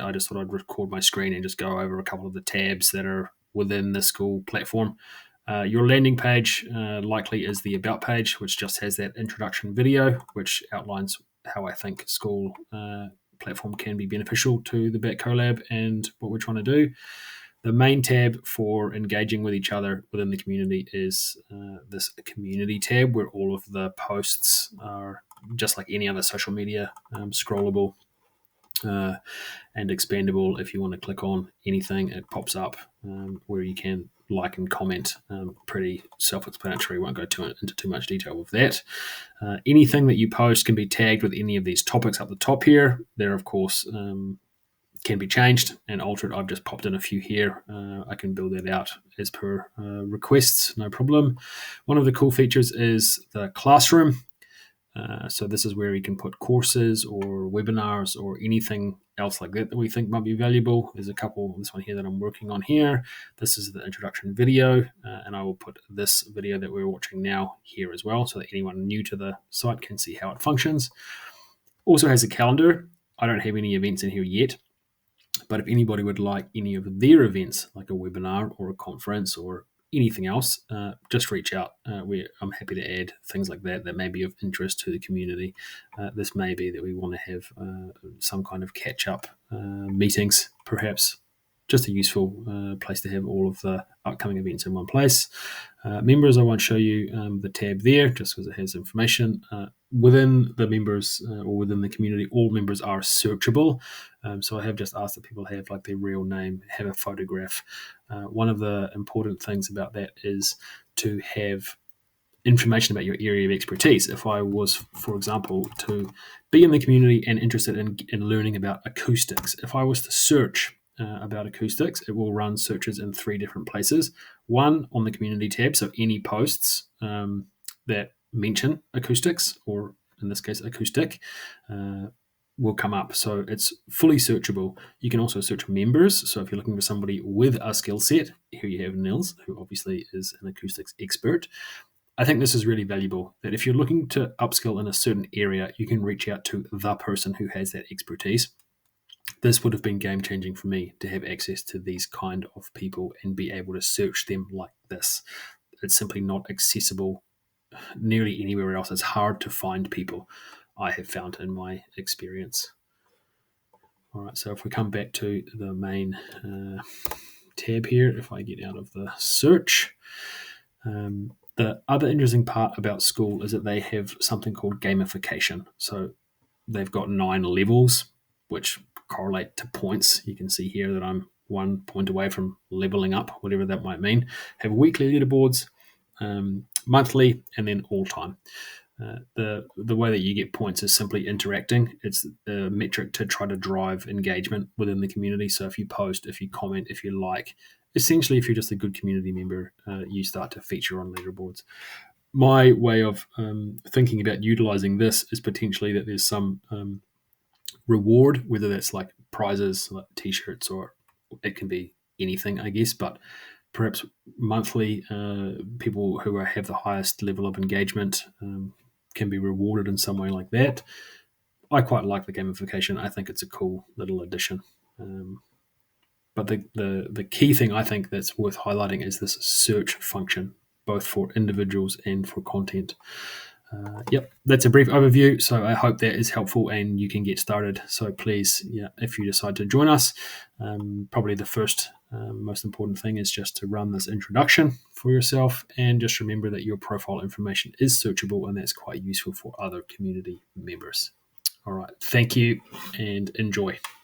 I just thought I'd record my screen and just go over a couple of the tabs that are within the Skool platform. Your landing page likely is the About page, which just has that introduction video, which outlines how I think Skool platform can be beneficial to the Bat Collab and what we're trying to do. The main tab for engaging with each other within the community is this community tab, where all of the posts are just like any other social media, scrollable and expandable. If you want to click on anything, it pops up where you can like and comment. Pretty self-explanatory. Won't go into too much detail with that. Anything that you post can be tagged with any of these topics up the top here. There, of course, can be changed and altered. I've just popped in a few here. I can build that out as per requests, no problem. One of the cool features is the classroom. So this is where you can put courses or webinars or anything else like that we think might be valuable. There's a couple, this one here that I'm working on here. This is the introduction video, and I will put this video that we're watching now here as well, so that anyone new to the site can see how it functions. Also has a calendar. I don't have any events in here yet, but if anybody would like any of their events, like a webinar or a conference or anything else, just reach out. I'm happy to add things like that may be of interest to the community. This may be that we want to have some kind of catch-up meetings, perhaps. Just a useful place to have all of the upcoming events in one place. Members, I won't show you the tab there just because it has information. Within the members or within the community, all members are searchable. So I have just asked that people have like their real name, have a photograph. One of the important things about that is to have information about your area of expertise. If I was, for example, to be in the community and interested in learning about acoustics, if I was to search about acoustics, it will run searches in 3 different places. One on the community tab, so any posts that mention acoustics, or in this case acoustic, will come up. So it's fully searchable. You can also search members. So if you're looking for somebody with a skill set, here you have Nils, who obviously is an acoustics expert. I think this is really valuable, that if you're looking to upskill in a certain area, you can reach out to the person who has that expertise. This would have been game-changing for me to have access to these kind of people and be able to search them like this. It's simply not accessible nearly anywhere else. It's hard to find people, I have found in my experience. All right, so if we come back to the main tab here, if I get out of the search, the other interesting part about Skool is that they have something called gamification. So they've got 9 levels, which correlate to points. You can see here that I'm 1 point away from leveling up, whatever that might mean. Have weekly leaderboards, monthly, and then all time. The way that you get points is simply interacting. It's a metric to try to drive engagement within the community. So if you post, if you comment, if you like, essentially if you're just a good community member, you start to feature on leaderboards. My way of thinking about utilizing this is potentially that there's some reward, whether that's like prizes, like t-shirts, or it can be anything, I guess, but perhaps monthly, people who have the highest level of engagement can be rewarded in some way like that. I quite like the gamification. I think it's a cool little addition. But the key thing I think that's worth highlighting is this search function, both for individuals and for content. Yep, that's a brief overview. So I hope that is helpful and you can get started. So please, if you decide to join us, probably the first most important thing is just to run this introduction for yourself, and just remember that your profile information is searchable, and that's quite useful for other community members. All right, thank you and enjoy.